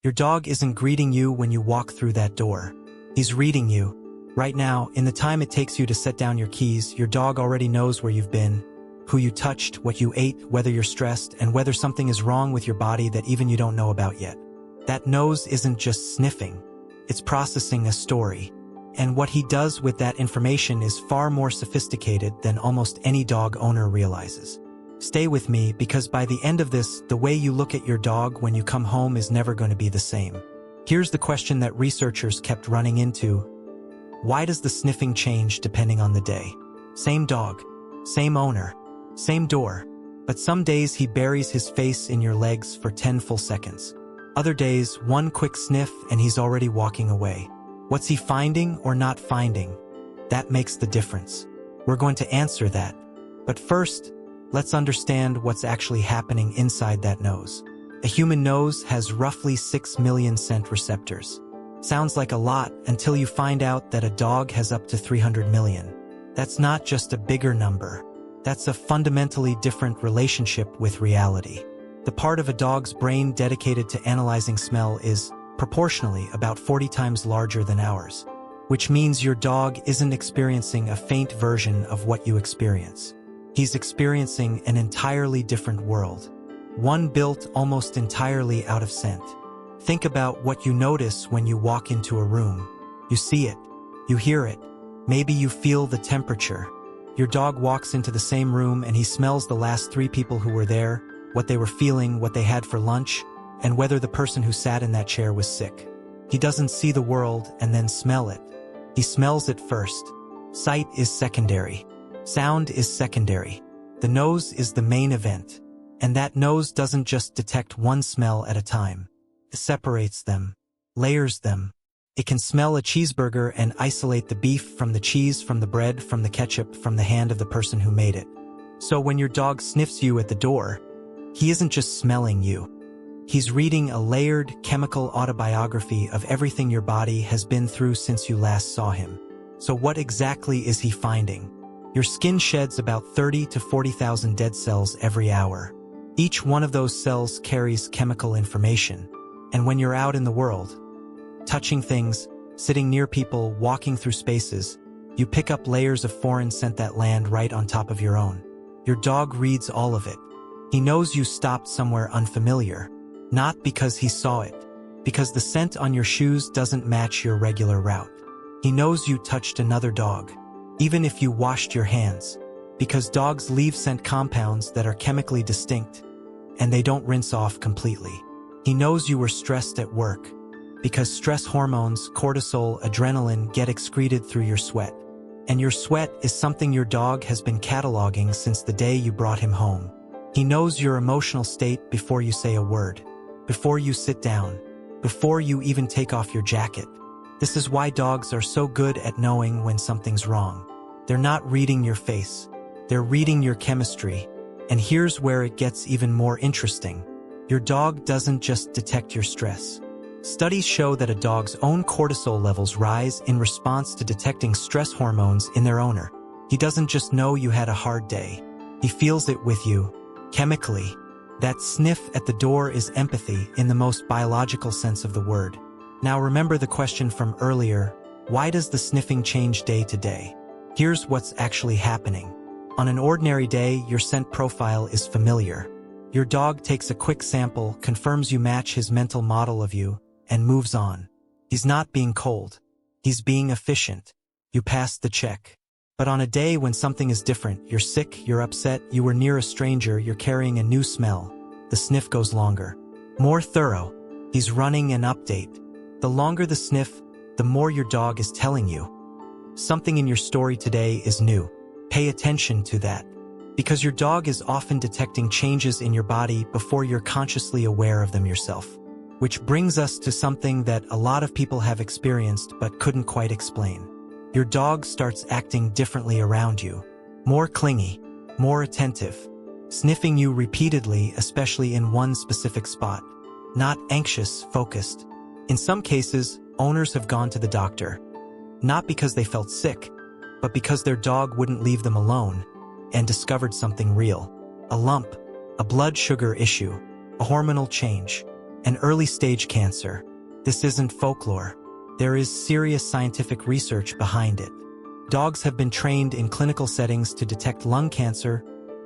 Your dog isn't greeting you when you walk through that door. He's reading you. Right now, in the time it takes you to set down your keys, your dog already knows where you've been, who you touched, what you ate, whether you're stressed, and whether something is wrong with your body that even you don't know about yet. That nose isn't just sniffing. It's processing a story. And what he does with that information is far more sophisticated than almost any dog owner realizes. Stay with me, because by the end of this, the way you look at your dog when you come home is never going to be the same. Here's the question that researchers kept running into. Why does the sniffing change depending on the day? Same dog, same owner, same door, but some days he buries his face in your legs for 10 full seconds. Other days, one quick sniff and he's already walking away. What's he finding or not finding? That makes the difference. We're going to answer that. But first, let's understand what's actually happening inside that nose. A human nose has roughly 6 million scent receptors. Sounds like a lot until you find out that a dog has up to 300 million. That's not just a bigger number. That's a fundamentally different relationship with reality. The part of a dog's brain dedicated to analyzing smell is, proportionally, about 40 times larger than ours, which means your dog isn't experiencing a faint version of what you experience. He's experiencing an entirely different world, one built almost entirely out of scent. Think about what you notice when you walk into a room. You see it, you hear it, maybe you feel the temperature. Your dog walks into the same room and he smells the last 3 people who were there, what they were feeling, what they had for lunch, and whether the person who sat in that chair was sick. He doesn't see the world and then smell it. He smells it first. Sight is secondary. Sound is secondary. The nose is the main event. And that nose doesn't just detect one smell at a time. It separates them, layers them. It can smell a cheeseburger and isolate the beef from the cheese, from the bread, from the ketchup, from the hand of the person who made it. So when your dog sniffs you at the door, he isn't just smelling you. He's reading a layered chemical autobiography of everything your body has been through since you last saw him. So what exactly is he finding? Your skin sheds about 30 to 40,000 dead cells every hour. Each one of those cells carries chemical information. And when you're out in the world, touching things, sitting near people, walking through spaces, you pick up layers of foreign scent that land right on top of your own. Your dog reads all of it. He knows you stopped somewhere unfamiliar, not because he saw it, because the scent on your shoes doesn't match your regular route. He knows you touched another dog, even if you washed your hands, because dogs leave scent compounds that are chemically distinct, and they don't rinse off completely. He knows you were stressed at work, because stress hormones, cortisol, adrenaline get excreted through your sweat. And your sweat is something your dog has been cataloging since the day you brought him home. He knows your emotional state before you say a word, before you sit down, before you even take off your jacket. This is why dogs are so good at knowing when something's wrong. They're not reading your face. They're reading your chemistry. And here's where it gets even more interesting. Your dog doesn't just detect your stress. Studies show that a dog's own cortisol levels rise in response to detecting stress hormones in their owner. He doesn't just know you had a hard day. He feels it with you, chemically. That sniff at the door is empathy in the most biological sense of the word. Now remember the question from earlier, why does the sniffing change day to day? Here's what's actually happening. On an ordinary day, your scent profile is familiar. Your dog takes a quick sample, confirms you match his mental model of you, and moves on. He's not being cold. He's being efficient. You passed the check. But on a day when something is different, you're sick, you're upset, you were near a stranger, you're carrying a new smell, the sniff goes longer. More thorough. He's running an update. The longer the sniff, the more your dog is telling you. Something in your story today is new. Pay attention to that. Because your dog is often detecting changes in your body before you're consciously aware of them yourself. Which brings us to something that a lot of people have experienced but couldn't quite explain. Your dog starts acting differently around you. More clingy, more attentive, sniffing you repeatedly, especially in one specific spot. Not anxious, focused. In some cases, owners have gone to the doctor. Not because they felt sick, but because their dog wouldn't leave them alone, and discovered something real. A lump, a blood sugar issue, a hormonal change. An early-stage cancer. This isn't folklore. There is serious scientific research behind it. Dogs have been trained in clinical settings to detect lung cancer,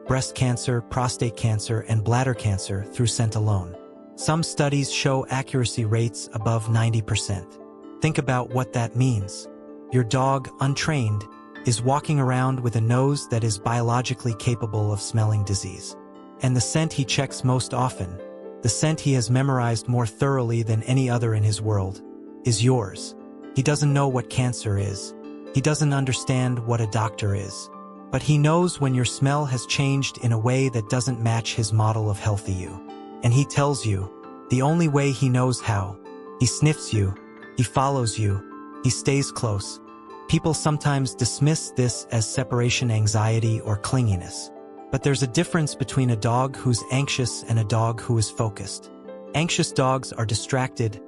breast cancer, prostate cancer, and bladder cancer through scent alone. Some studies show accuracy rates above 90%. Think about what that means. Your dog, untrained, is walking around with a nose that is biologically capable of smelling disease. And the scent he checks most often, the scent he has memorized more thoroughly than any other in his world, is yours. He doesn't know what cancer is. He doesn't understand what a doctor is. But he knows when your smell has changed in a way that doesn't match his model of healthy you. And he tells you, the only way he knows how. He sniffs you. He follows you. He stays close. People sometimes dismiss this as separation anxiety or clinginess. But there's a difference between a dog who's anxious and a dog who is focused. Anxious dogs are distracted,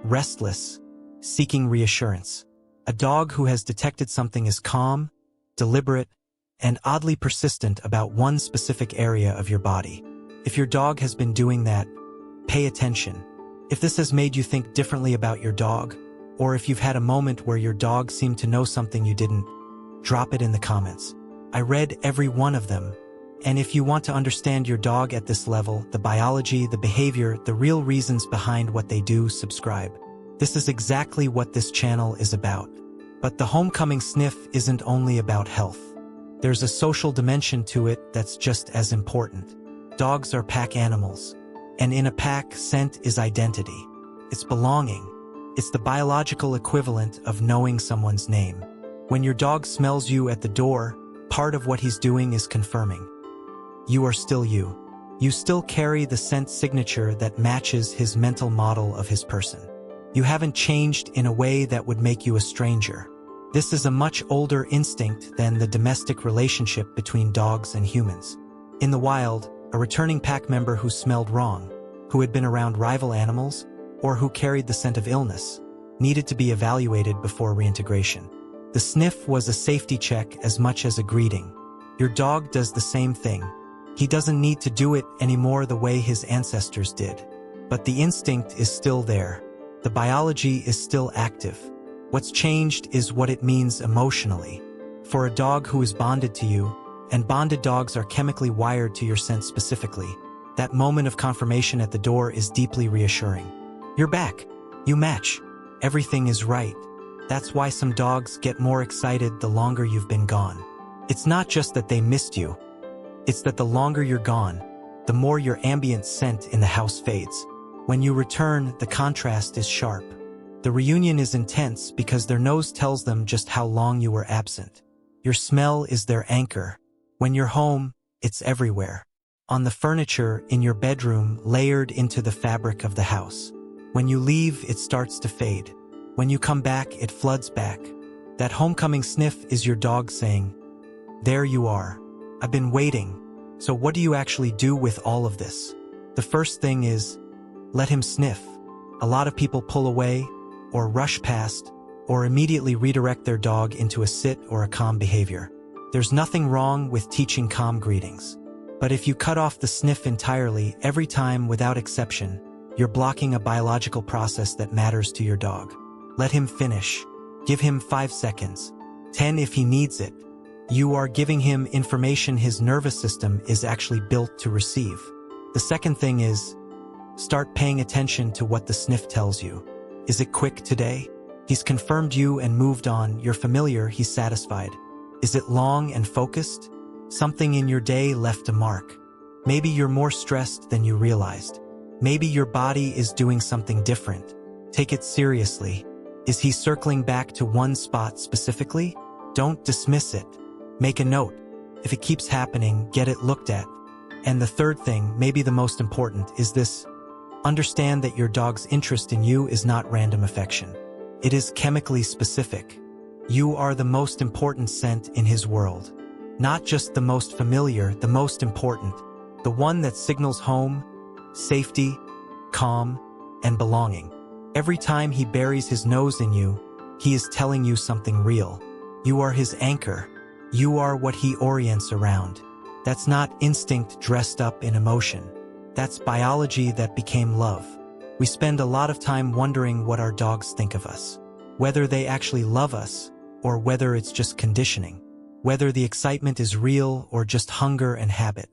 restless, seeking reassurance. A dog who has detected something is calm, deliberate, and oddly persistent about one specific area of your body. If your dog has been doing that, pay attention. If this has made you think differently about your dog, or if you've had a moment where your dog seemed to know something you didn't, drop it in the comments. I read every one of them. And if you want to understand your dog at this level, the biology, the behavior, the real reasons behind what they do, subscribe. This is exactly what this channel is about. But the homecoming sniff isn't only about health. There's a social dimension to it that's just as important. Dogs are pack animals. And in a pack, scent is identity. It's belonging. It's the biological equivalent of knowing someone's name. When your dog smells you at the door, part of what he's doing is confirming. You are still you. You still carry the scent signature that matches his mental model of his person. You haven't changed in a way that would make you a stranger. This is a much older instinct than the domestic relationship between dogs and humans. In the wild, a returning pack member who smelled wrong, who had been around rival animals, or who carried the scent of illness, needed to be evaluated before reintegration. The sniff was a safety check as much as a greeting. Your dog does the same thing. He doesn't need to do it anymore the way his ancestors did. But the instinct is still there. The biology is still active. What's changed is what it means emotionally. For a dog who is bonded to you, and bonded dogs are chemically wired to your scent specifically, that moment of confirmation at the door is deeply reassuring. You're back. You match. Everything is right. That's why some dogs get more excited the longer you've been gone. It's not just that they missed you. It's that the longer you're gone, the more your ambient scent in the house fades. When you return, the contrast is sharp. The reunion is intense because their nose tells them just how long you were absent. Your smell is their anchor. When you're home, it's everywhere. On the furniture, in your bedroom, layered into the fabric of the house. When you leave, it starts to fade. When you come back, it floods back. That homecoming sniff is your dog saying, "There you are. I've been waiting." So what do you actually do with all of this? The first thing is, let him sniff. A lot of people pull away, or rush past, or immediately redirect their dog into a sit or a calm behavior. There's nothing wrong with teaching calm greetings. But if you cut off the sniff entirely, every time without exception, you're blocking a biological process that matters to your dog. Let him finish. Give him 5 seconds. 10 if he needs it. You are giving him information his nervous system is actually built to receive. The second thing is, start paying attention to what the sniff tells you. Is it quick today? He's confirmed you and moved on. You're familiar, he's satisfied. Is it long and focused? Something in your day left a mark. Maybe you're more stressed than you realized. Maybe your body is doing something different. Take it seriously. Is he circling back to one spot specifically? Don't dismiss it. Make a note. If it keeps happening, get it looked at. And the third thing, maybe the most important, is this. Understand that your dog's interest in you is not random affection. It is chemically specific. You are the most important scent in his world. Not just the most familiar, the most important. The one that signals home, safety, calm, and belonging. Every time he buries his nose in you, he is telling you something real. You are his anchor. You are what he orients around. That's not instinct dressed up in emotion. That's biology that became love. We spend a lot of time wondering what our dogs think of us. Whether they actually love us, or whether it's just conditioning. Whether the excitement is real or just hunger and habit.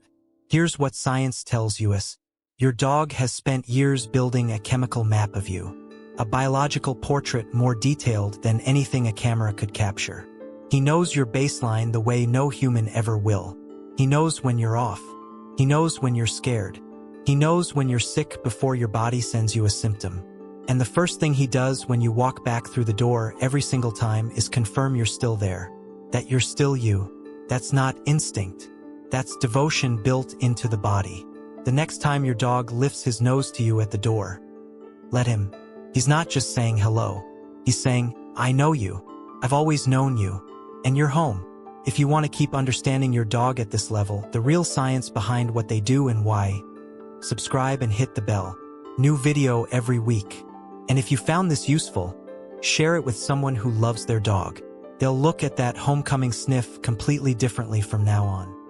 Here's what science tells us. Your dog has spent years building a chemical map of you. A biological portrait more detailed than anything a camera could capture. He knows your baseline the way no human ever will. He knows when you're off. He knows when you're scared. He knows when you're sick before your body sends you a symptom. And the first thing he does when you walk back through the door every single time is confirm you're still there. That you're still you. That's not instinct. That's devotion built into the body. The next time your dog lifts his nose to you at the door, let him. He's not just saying hello. He's saying, I know you. I've always known you. And you're home. If you want to keep understanding your dog at this level, the real science behind what they do and why, subscribe and hit the bell. New video every week. And if you found this useful, share it with someone who loves their dog. They'll look at that homecoming sniff completely differently from now on.